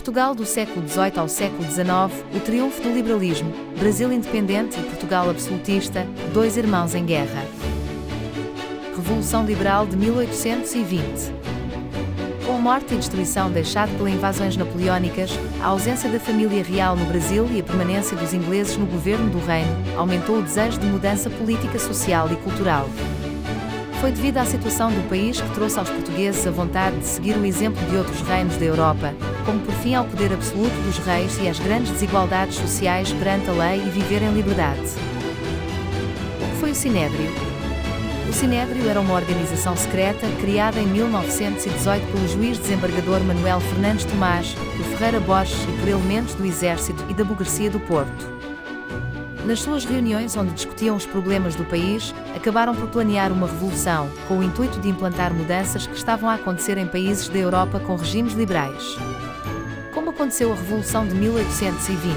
Portugal do século XVIII ao século XIX, o triunfo do liberalismo, Brasil independente e Portugal absolutista, dois irmãos em guerra. Revolução Liberal de 1820. Com a morte e destruição deixada pelas invasões napoleónicas, a ausência da família real no Brasil e a permanência dos ingleses no governo do reino, aumentou o desejo de mudança política, social e cultural. Foi devido à situação do país que trouxe aos portugueses a vontade de seguir o exemplo de outros reinos da Europa, como por fim ao poder absoluto dos reis e às grandes desigualdades sociais perante a lei e viver em liberdade. O que foi o Sinédrio? O Sinédrio era uma organização secreta criada em 1918 pelo juiz desembargador Manuel Fernandes Tomás, por Ferreira Borges e por elementos do Exército e da Burguesia do Porto. Nas suas reuniões onde discutiam os problemas do país, acabaram por planear uma revolução, com o intuito de implantar mudanças que estavam a acontecer em países da Europa com regimes liberais. Como aconteceu a Revolução de 1820?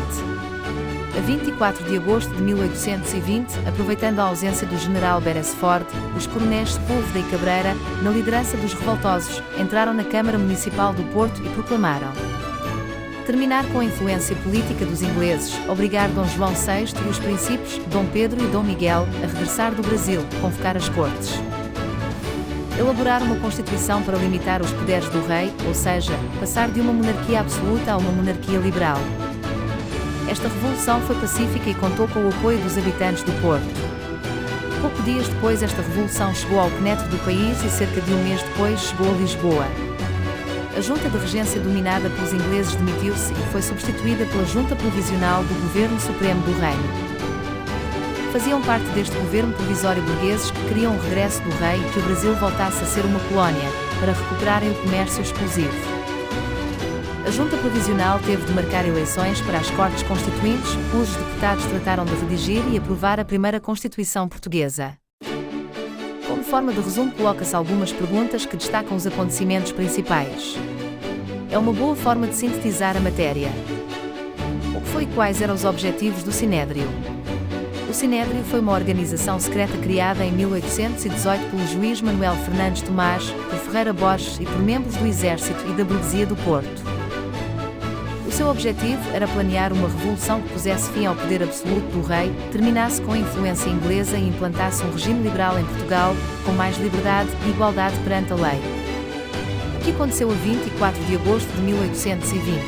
A 24 de agosto de 1820, aproveitando a ausência do general Beresford, os coronéis Sepúlveda e Cabreira, na liderança dos revoltosos, entraram na Câmara Municipal do Porto e proclamaram: terminar com a influência política dos ingleses, obrigar Dom João VI e os príncipes, Dom Pedro e Dom Miguel, a regressar do Brasil, convocar as cortes. Elaborar uma Constituição para limitar os poderes do rei, ou seja, passar de uma monarquia absoluta a uma monarquia liberal. Esta revolução foi pacífica e contou com o apoio dos habitantes do Porto. Poucos dias depois esta revolução chegou ao penetre do país e cerca de um mês depois chegou a Lisboa. A Junta de Regência dominada pelos ingleses demitiu-se e foi substituída pela Junta Provisional do Governo Supremo do Reino. Faziam parte deste governo provisório burgueses que queriam o regresso do rei e que o Brasil voltasse a ser uma colónia, para recuperarem o comércio exclusivo. A Junta Provisional teve de marcar eleições para as Cortes Constituintes, cujos deputados trataram de redigir e aprovar a primeira Constituição Portuguesa. Como forma de resumo, coloca-se algumas perguntas que destacam os acontecimentos principais. É uma boa forma de sintetizar a matéria. O que foi e quais eram os objetivos do Sinédrio? O Sinédrio foi uma organização secreta criada em 1818 pelo juiz Manuel Fernandes Tomás, por Ferreira Borges e por membros do Exército e da Burguesia do Porto. O seu objetivo era planear uma revolução que pusesse fim ao poder absoluto do rei, terminasse com a influência inglesa e implantasse um regime liberal em Portugal, com mais liberdade e igualdade perante a lei. O que aconteceu a 24 de agosto de 1820?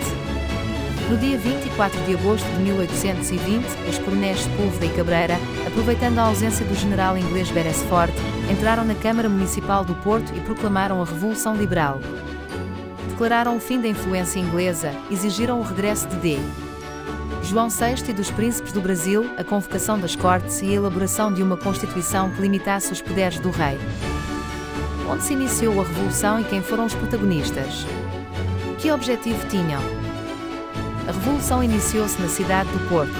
No dia 24 de agosto de 1820, os coronéis Sepúlveda e Cabreira, aproveitando a ausência do general inglês Beresford, entraram na Câmara Municipal do Porto e proclamaram a Revolução Liberal. Declararam o fim da influência inglesa, exigiram o regresso de D. João VI e dos príncipes do Brasil, a convocação das cortes e a elaboração de uma Constituição que limitasse os poderes do rei. Onde se iniciou a Revolução e quem foram os protagonistas? Que objetivo tinham? A Revolução iniciou-se na cidade do Porto.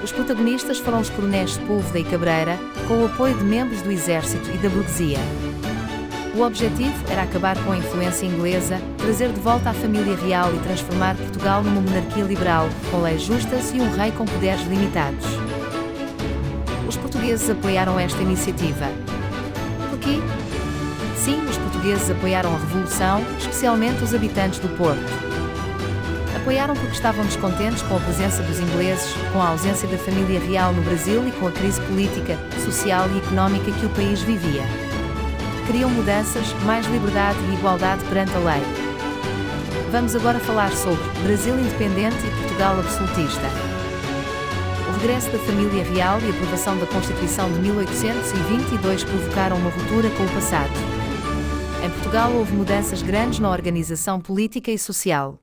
Os protagonistas foram os coronéis Sepúlveda e Cabreira, com o apoio de membros do Exército e da Burguesia. O objetivo era acabar com a influência inglesa, trazer de volta a família real e transformar Portugal numa monarquia liberal, com leis justas e um rei com poderes limitados. Os portugueses apoiaram esta iniciativa. Porquê? Sim, os portugueses apoiaram a Revolução, especialmente os habitantes do Porto. Apoiaram porque estavam descontentes com a presença dos ingleses, com a ausência da família real no Brasil e com a crise política, social e económica que o país vivia. Queriam mudanças, mais liberdade e igualdade perante a lei. Vamos agora falar sobre Brasil independente e Portugal absolutista. O regresso da família real e a aprovação da Constituição de 1822 provocaram uma ruptura com o passado. Em Portugal houve mudanças grandes na organização política e social.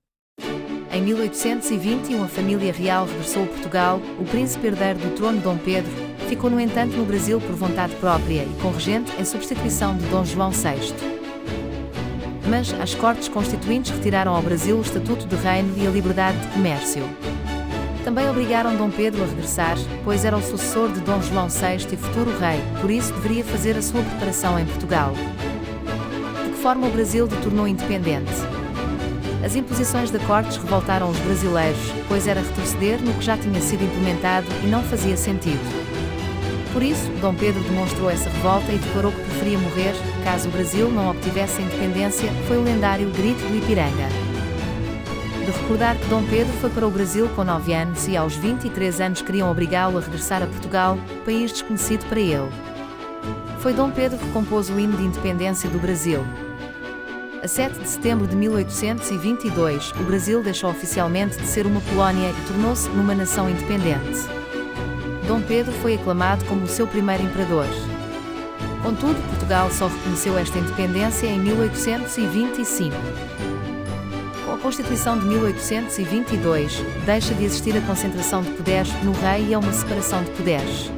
Em 1820, uma família real regressou a Portugal, o príncipe herdeiro do trono Dom Pedro, ficou no entanto no Brasil por vontade própria e com regente em substituição de Dom João VI. Mas as Cortes Constituintes retiraram ao Brasil o Estatuto de Reino e a liberdade de comércio. Também obrigaram Dom Pedro a regressar, pois era o sucessor de Dom João VI e futuro rei, por isso deveria fazer a sua preparação em Portugal. De que forma o Brasil se tornou independente? As imposições da Cortes revoltaram os brasileiros, pois era retroceder no que já tinha sido implementado e não fazia sentido. Por isso, Dom Pedro demonstrou essa revolta e declarou que preferia morrer, caso o Brasil não obtivesse a independência, foi o lendário Grito do Ipiranga. de recordar que Dom Pedro foi para o Brasil com 9 anos e aos 23 anos queriam obrigá-lo a regressar a Portugal, país desconhecido para ele. Foi Dom Pedro que compôs o hino de independência do Brasil. A 7 de setembro de 1822, o Brasil deixou oficialmente de ser uma colónia e tornou-se numa nação independente. Dom Pedro foi aclamado como o seu primeiro imperador. Contudo, Portugal só reconheceu esta independência em 1825. Com a Constituição de 1822, deixa de existir a concentração de poderes no rei e há uma separação de poderes.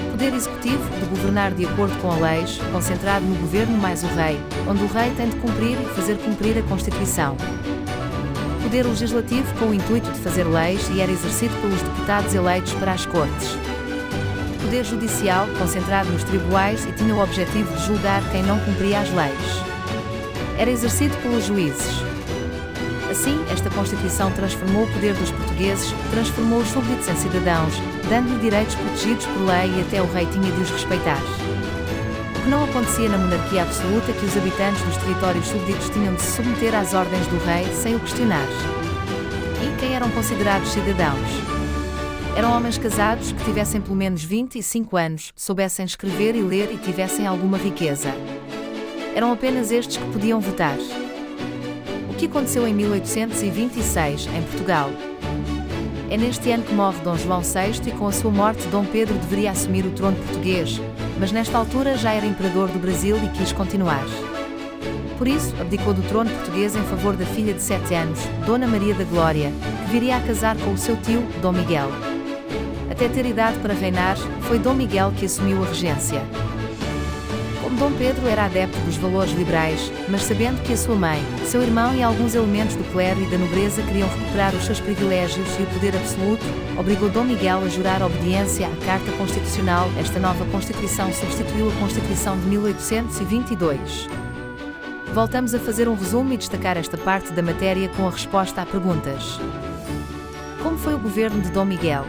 O poder executivo, de governar de acordo com a lei, concentrado no governo mais o rei, onde o rei tem de cumprir e fazer cumprir a Constituição. O poder legislativo com o intuito de fazer leis e era exercido pelos deputados eleitos para as cortes. O poder judicial, concentrado nos tribunais e tinha o objetivo de julgar quem não cumpria as leis. Era exercido pelos juízes. Assim, esta Constituição transformou o poder dos portugueses, transformou os súbditos em cidadãos, dando-lhe direitos protegidos por lei e até o rei tinha de os respeitar. O que não acontecia na monarquia absoluta que os habitantes dos territórios súbditos tinham de se submeter às ordens do rei sem o questionar. E quem eram considerados cidadãos? Eram homens casados que tivessem pelo menos 25 anos, soubessem escrever e ler e tivessem alguma riqueza. Eram apenas estes que podiam votar. O que aconteceu em 1826, em Portugal? É neste ano que morre Dom João VI e com a sua morte Dom Pedro deveria assumir o trono português, mas nesta altura já era imperador do Brasil e quis continuar. Por isso, abdicou do trono português em favor da filha de 7 anos, Dona Maria da Glória, que viria a casar com o seu tio, Dom Miguel. Até ter idade para reinar, foi Dom Miguel que assumiu a regência. Como Dom Pedro era adepto dos valores liberais, mas sabendo que a sua mãe, seu irmão e alguns elementos do clero e da nobreza queriam recuperar os seus privilégios e o poder absoluto, obrigou Dom Miguel a jurar obediência à Carta Constitucional. Esta nova Constituição substituiu a Constituição de 1822. Voltamos a fazer um resumo e destacar esta parte da matéria com a resposta a perguntas. Como foi o governo de Dom Miguel?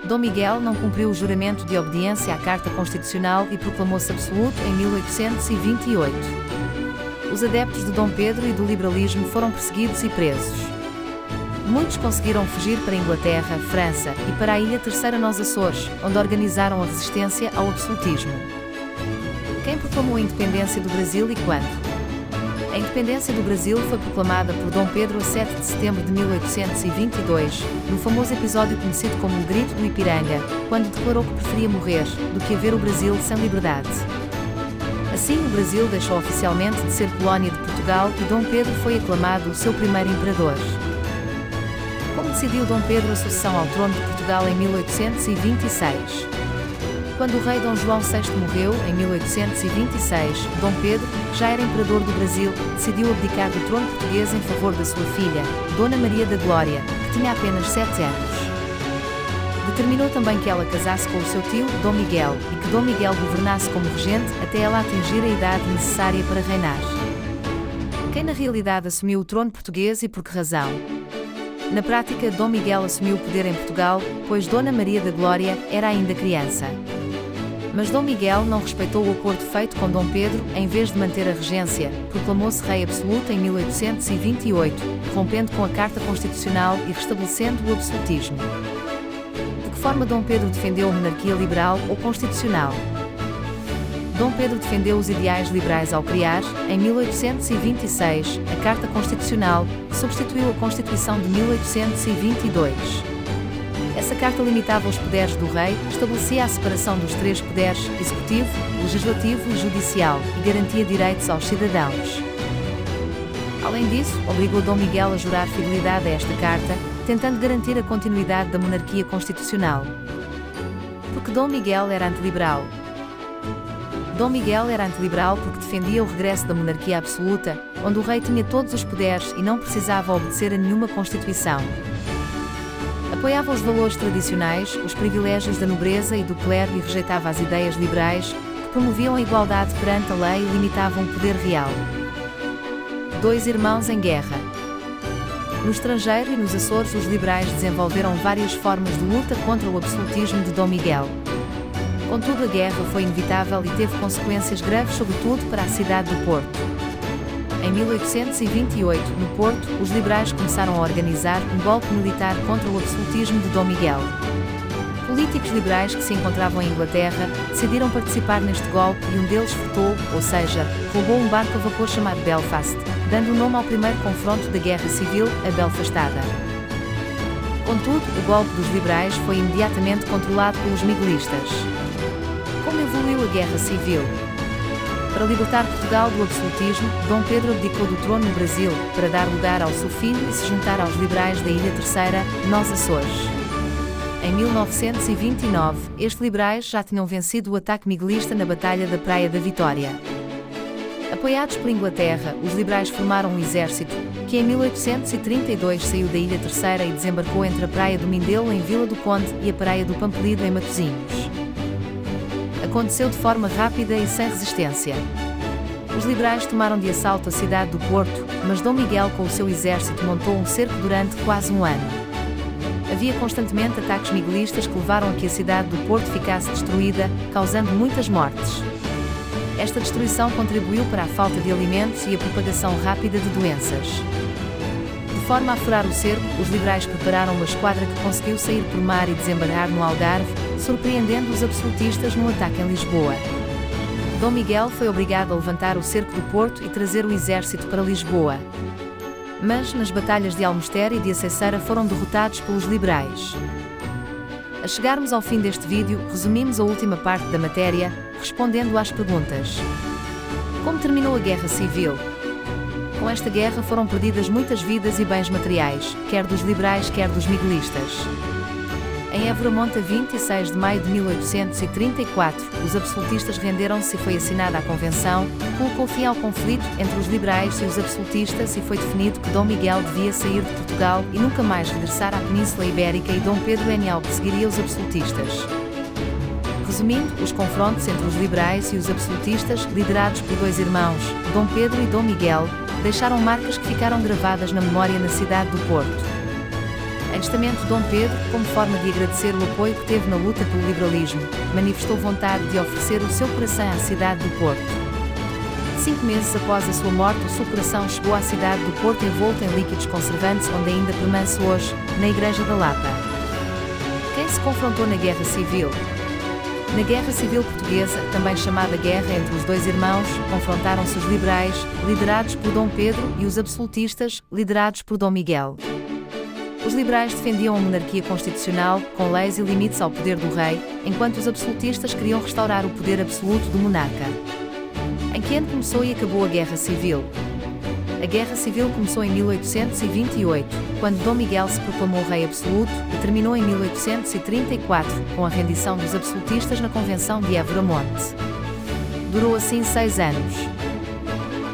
Dom Miguel não cumpriu o juramento de obediência à Carta Constitucional e proclamou-se absoluto em 1828. Os adeptos de Dom Pedro e do liberalismo foram perseguidos e presos. Muitos conseguiram fugir para a Inglaterra, França e para a Ilha Terceira nos Açores, onde organizaram a resistência ao absolutismo. Quem proclamou a independência do Brasil e quando? A independência do Brasil foi proclamada por Dom Pedro a 7 de setembro de 1822, no famoso episódio conhecido como o Grito do Ipiranga, quando declarou que preferia morrer do que haver o Brasil sem liberdade. Assim, o Brasil deixou oficialmente de ser colónia de Portugal e Dom Pedro foi aclamado o seu primeiro imperador. Como decidiu Dom Pedro a sucessão ao trono de Portugal em 1826? Quando o rei Dom João VI morreu, em 1826, Dom Pedro, que já era imperador do Brasil, decidiu abdicar do trono português em favor da sua filha, Dona Maria da Glória, que tinha apenas 7 anos. Determinou também que ela casasse com o seu tio, Dom Miguel, e que Dom Miguel governasse como regente até ela atingir a idade necessária para reinar. Quem na realidade assumiu o trono português e por que razão? Na prática, Dom Miguel assumiu o poder em Portugal, pois Dona Maria da Glória era ainda criança. Mas Dom Miguel não respeitou o acordo feito com Dom Pedro, em vez de manter a regência, proclamou-se rei absoluto em 1828, rompendo com a Carta Constitucional e restabelecendo o absolutismo. De que forma Dom Pedro defendeu a monarquia liberal ou constitucional? Dom Pedro defendeu os ideais liberais ao criar, em 1826, a Carta Constitucional, que substituiu a Constituição de 1822. Essa carta limitava os poderes do rei, estabelecia a separação dos 3 poderes, executivo, legislativo e judicial, e garantia direitos aos cidadãos. Além disso, obrigou Dom Miguel a jurar fidelidade a esta carta, tentando garantir a continuidade da monarquia constitucional. Porque Dom Miguel era antiliberal. Dom Miguel era antiliberal porque defendia o regresso da monarquia absoluta, onde o rei tinha todos os poderes e não precisava obedecer a nenhuma Constituição. Apoiava os valores tradicionais, os privilégios da nobreza e do clero e rejeitava as ideias liberais, que promoviam a igualdade perante a lei e limitavam o poder real. 2 irmãos em guerra. No estrangeiro e nos Açores, os liberais desenvolveram várias formas de luta contra o absolutismo de Dom Miguel. Contudo, a guerra foi inevitável e teve consequências graves, sobretudo para a cidade do Porto. Em Em 1828, no Porto, os liberais começaram a organizar um golpe militar contra o absolutismo de Dom Miguel. Políticos liberais que se encontravam em Inglaterra decidiram participar neste golpe e um deles furtou, ou seja, roubou um barco a vapor chamado Belfast, dando o nome ao primeiro confronto da Guerra Civil, a Belfastada. Contudo, o golpe dos liberais foi imediatamente controlado pelos miguelistas. Como evoluiu a Guerra Civil? Para libertar Portugal do absolutismo, Dom Pedro abdicou do trono no Brasil, para dar lugar ao seu filho e se juntar aos liberais da Ilha Terceira, nos Açores. Em 1929, estes liberais já tinham vencido o ataque miguelista na Batalha da Praia da Vitória. Apoiados por Inglaterra, os liberais formaram um exército, que em 1832 saiu da Ilha Terceira e desembarcou entre a Praia do Mindelo em Vila do Conde e a Praia do Pampelido em Matosinhos. Aconteceu de forma rápida e sem resistência. Os liberais tomaram de assalto a cidade do Porto, mas Dom Miguel com o seu exército montou um cerco durante quase um ano. Havia constantemente ataques miguelistas que levaram a que a cidade do Porto ficasse destruída, causando muitas mortes. Esta destruição contribuiu para a falta de alimentos e a propagação rápida de doenças. De forma a furar o cerco, os liberais prepararam uma esquadra que conseguiu sair por mar e desembarcar no Algarve, surpreendendo os absolutistas no ataque em Lisboa. Dom Miguel foi obrigado a levantar o cerco do Porto e trazer o exército para Lisboa. Mas, nas batalhas de Almoster e de Acesseira foram derrotados pelos liberais. A chegarmos ao fim deste vídeo, resumimos a última parte da matéria, respondendo às perguntas. Como terminou a Guerra Civil? Com esta guerra foram perdidas muitas vidas e bens materiais, quer dos liberais quer dos miguelistas. Em Évora-Monte, a 26 de maio de 1834, os absolutistas renderam-se e foi assinada a Convenção, colocou fim ao conflito entre os liberais e os absolutistas e foi definido que Dom Miguel devia sair de Portugal e nunca mais regressar à Península Ibérica e Dom Pedro N. perseguiria os absolutistas. Resumindo, os confrontos entre os liberais e os absolutistas, liderados por dois irmãos, Dom Pedro e Dom Miguel, deixaram marcas que ficaram gravadas na memória na cidade do Porto. Em testamento, Dom Pedro, como forma de agradecer o apoio que teve na luta pelo liberalismo, manifestou vontade de oferecer o seu coração à cidade do Porto. 5 meses após a sua morte, o seu coração chegou à cidade do Porto envolto em líquidos conservantes, onde ainda permanece hoje, na Igreja da Lapa. Quem se confrontou na Guerra Civil? Na Guerra Civil Portuguesa, também chamada Guerra entre os dois irmãos, confrontaram-se os liberais, liderados por Dom Pedro, e os absolutistas, liderados por Dom Miguel. Os liberais defendiam a monarquia constitucional, com leis e limites ao poder do rei, enquanto os absolutistas queriam restaurar o poder absoluto do monarca. Em que ano começou e acabou a Guerra Civil? A Guerra Civil começou em 1828, quando Dom Miguel se proclamou rei absoluto, e terminou em 1834, com a rendição dos absolutistas na Convenção de Évora-Monte. Durou assim 6 anos.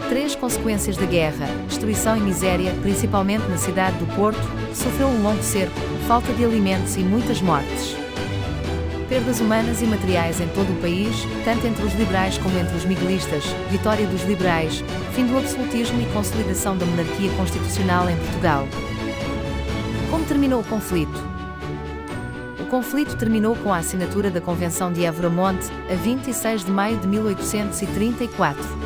3 consequências da guerra: destruição e miséria, principalmente na cidade do Porto, que sofreu um longo cerco, falta de alimentos e muitas mortes. Perdas humanas e materiais em todo o país, tanto entre os liberais como entre os miguelistas, vitória dos liberais, fim do absolutismo e consolidação da monarquia constitucional em Portugal. Como terminou o conflito? O conflito terminou com a assinatura da Convenção de Évora-Monte, a 26 de maio de 1834.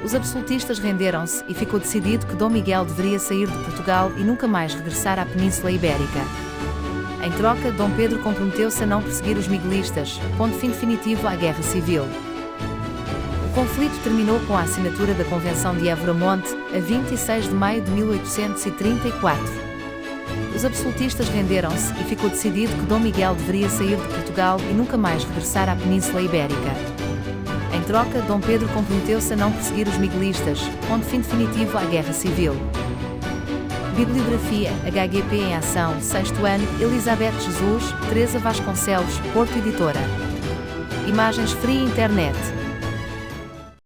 Os absolutistas renderam-se e ficou decidido que Dom Miguel deveria sair de Portugal e nunca mais regressar à Península Ibérica. Em troca, Dom Pedro comprometeu-se a não perseguir os miguelistas, pondo fim definitivo à Guerra Civil. O conflito terminou com a assinatura da Convenção de Évora-Monte, a 26 de maio de 1834. Os absolutistas renderam-se e ficou decidido que Dom Miguel deveria sair de Portugal e nunca mais regressar à Península Ibérica. Em troca, Dom Pedro comprometeu-se a não perseguir os miguelistas, pondo fim definitivo à Guerra Civil. Bibliografia, HGP em Ação, 6º ano, Elizabeth Jesus, Teresa Vasconcelos, Porto Editora. Imagens Free Internet.